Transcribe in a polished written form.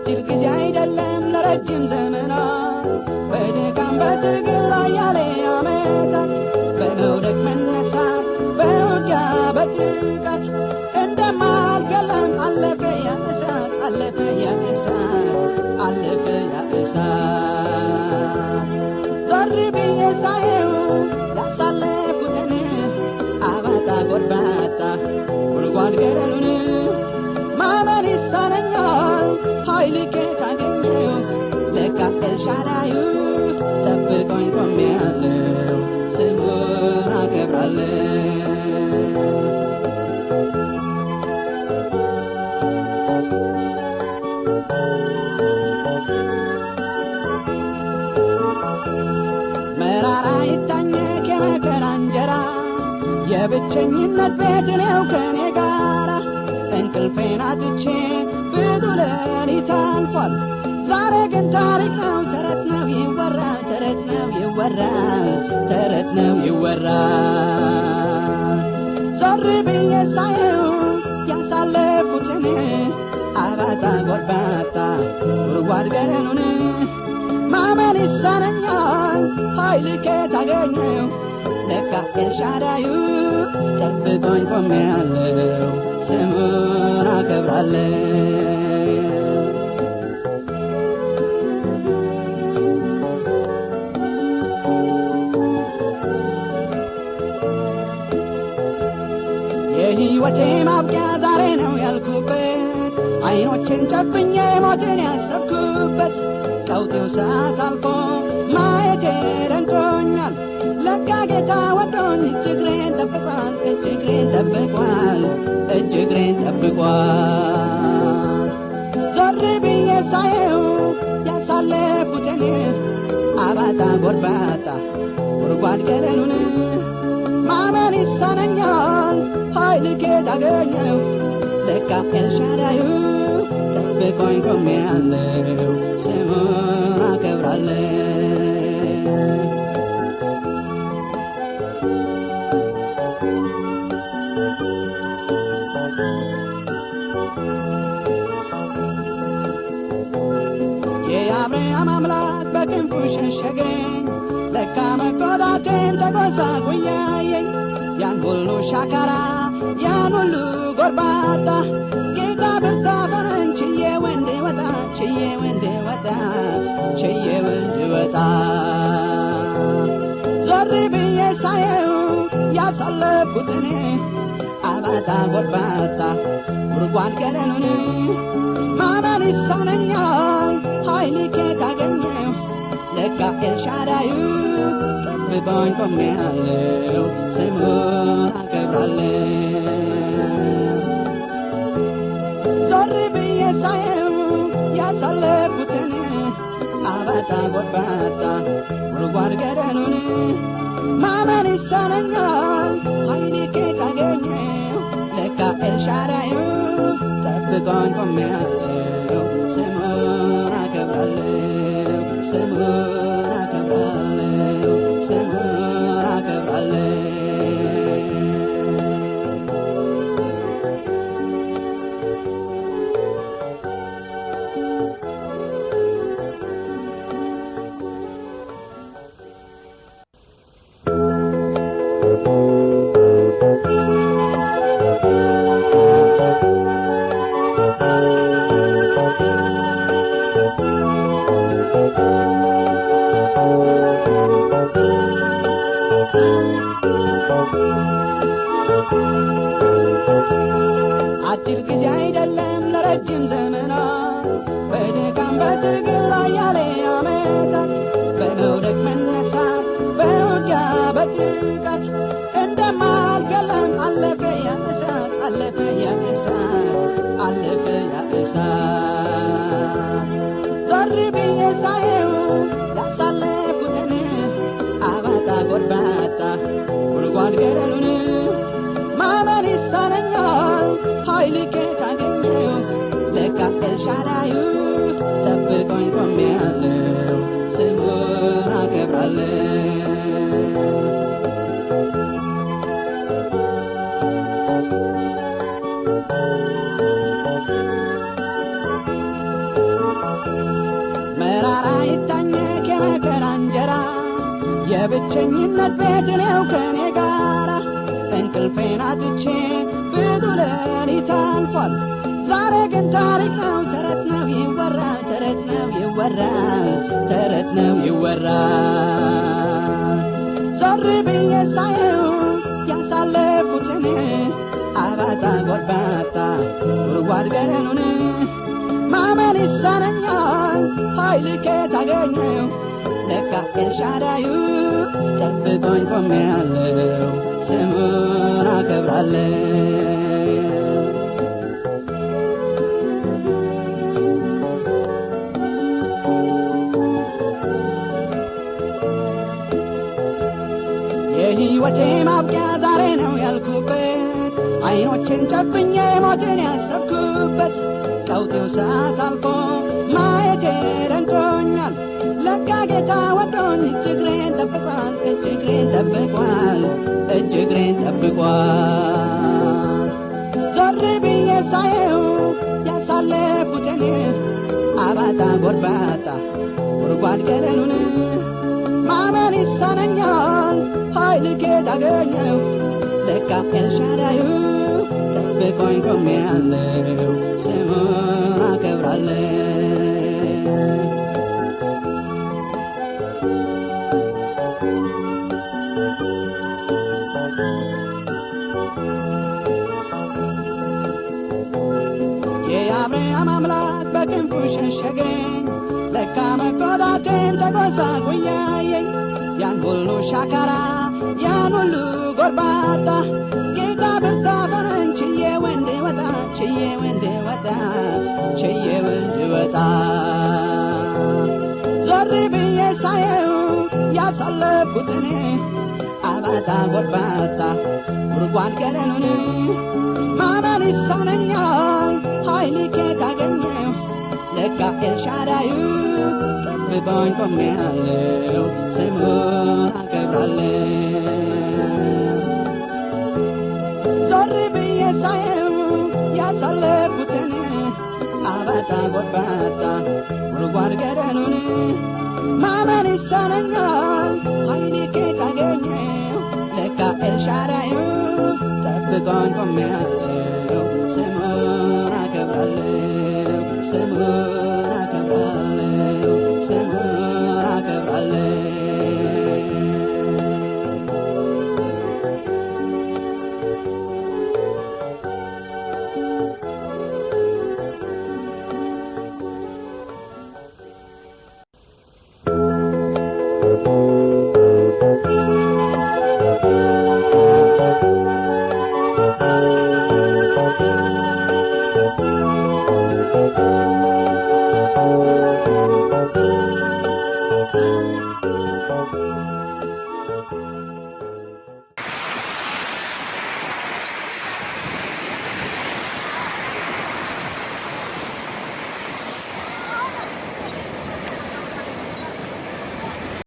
አጭር ጊዜ አይደለም ለረጅም ዘመናት በድካም በትግል ላይ ያለ ዓመታት በመውደቅ መነሳት በውጊያ በጭንቀት እንደማልገለም አለፈ ያ እሳት አለፈ ያ እሳት አለፈ ያ እሳት ዞር ብዬ ሳየው ያሳለፉትን አባጣ ጎርባጣ ጉድጓድ ገደሉን ማመን ይሳነኛል ኃይል ከታገኘው ለካ ኤልሻዳዩ ጠብቆኝ ቆሜያለሁ ስሙን አከብራለሁ መራራ ይታኘክ የመከራ እንጀራ የብቸኝነት ቤት ነው ከኔ ጋራ እንቅልፌን አጥቼ ብዙ ሌሊት አልፏል ዛሬ ግን ታሪክ ነው ተረት ነው ይወራል ተረት ነው ይወራል ተረት ነው ይወራል ዞር ብዬ ሳየው ያሳለፉትን አባጣ ጎርባጣ ጉድጓድ ገደሉን ማመን ይሳነኛል ኃይል ከታገኘው ለካ ኤልሻዳዩ ጠብቆኝ ቆሜያለሁ ስሙን አከብራለሁ የሕይወቴ ማብቂያ ዛሬ ነው ያልኩበት አይኖቼን ጨፍኜ ሞትን ያሰብኩበት ቀውጤው ሰዓት አልፎ ማየቴ ደንቆኛል ለካ ጌታ ወዶኝ እጅግሬን ጠብቋል እጅግሬን ጠብቋል እጅግሬን ጠብቋል ዞር ብዬ ሳየው ያሳለፉትን አባጣ ጎርባጣ ጉድጓድ ገደሉን ማመን ይሳነኛል ኃይል ከታገኘው ለካ ኤልሻዳዩ ጠብቆኝ ቆሜያለሁ ስሙን አከብራለሁ የአብርሃም አምላክ በክንፉ ሸሸገኝ ለካ መጎዳቴን ተጎሳቁያየኝ ያን ሁሉ ሻካራ ያን ሁሉ ጎርባጣ ጌታ ብርታቱን ችዬ ወንድ ወጣ ችዬ ወንድ ወጣ ችዬ ወንድ ወጣ ዞር ብዬ ሳየው ያሳለፉትን አባጣ ጎርባጣ ጉድጓድ ገደሉን ማመን ይሳነኛል ኃይል ከታገኘው ለካ ኤልሻዳዩ ጠብቆኝ ቆሜያለሁ ስሙን አከብራለሁ ዞር ብዬ ሳየው ያሳለፉትን አባጣ ጎርባጣ ጉድጓድ ገደሉን ማመን ይሳነኛል ኃይል ከታገኘው ለካ ኤልሻዳዩ ጠብቆኝ ቆሜያለሁ ስሙን አከብራለሁ ስሙን አከብራለሁ ስሙን አከብራለሁ አጭር ጊዜ አይደለም ለረጅም ዘመናት በድካም በትግል ላይ ያለ ዓመታት በመውደቅ መነሳት በውጊያ በጭንቀት እንደማልገለም አለፈ ያ እሳት አለፈ ያ እሳት አለፈ ያ እሳት ዞር ብዬ ሳየው ያሳለፉትን አባጣ ጎርባጣ ጉድጓድ ገደሉን ማመን ይሳነኛል ኃይል ከታገኘው ለካ ኤልሻዳዩ ጠብቆኝ ቆሜያለሁ ስሙን አከብራለሁ የብቸኝነት ቤት ነው ከኔ ጋራ እንቅልፌን አጥቼ ብዙ ሌሊት አልፏል ዛሬ ግን ታሪክ ነው ተረት ነው ይወራል ተረት ነው ይወራል ተረት ነው ይወራል ዞር ብዬ ሳየው ያሳለፉትን አባጣ ጎርባጣ ጉድጓድ ገደሉን ማመን ይሳነኛል ኃይል ከታገኘው ለካ ኤልሻዳዩ ጠብቆኝ ቆሜያለሁ ስሙን አከብራለሁ የሕይወቴ ማብቂያ ዛሬ ነው ያልኩበት አይኖችን ጨፍኜ ሞትን ያሰብኩበት ቀውጤው ሰዓት አልፎ ማየቴ ደንቆኛል ለካ ጌታ ወዶኝ እጅግሬን ጠብቋል እጅግሬን ጠብቋል እጅግሬን ጠብቋል ዞር ብዬ ሳየው ያሳለፉትን አባጣ ጎርባጣ ጉድጓድ ገደሉን ማመን ይሳነኛል ኃይል ከታገኘው ለካ ኤልሻዳዩ ጠብቆኝ ቆሜያለሁ ስሙን አከብራለሁ የአብርሃም አምላክ በክንፉ ሸሸገኝ ለካ መጎዳቴን ተጎሳቁ እያየኝ ያን ሁሉ ሻካራ ያን ሁሉ ጎርባጣ ጌታ ብርታት ሆነኝ ችዬ ወንድ ወጣ ችዬ ወንድ ወጣ ችዬ ወንድ ወጣ ዞር ብዬ ሳየው ያሳለፍኩትን አባጣ ጎርባጣ ጉድጓድ ገደሉን ማመን ይሳነኛል ኃይል ከታገኘው ለካ ኤልሻዳዩ ጠብቆኝ ቆሜያለሁ ስሙን አከብራለሁ ዞር ብዬ ሳየው ያሳለፍኩትን አባጣ ጎርባጣ ጉድጓድ ገደሉን ማመን ይሳነኛል ኃይል ከታገኘው ለካ ኤልሻዳዩ ጠብቆኝ ቆሜያለሁ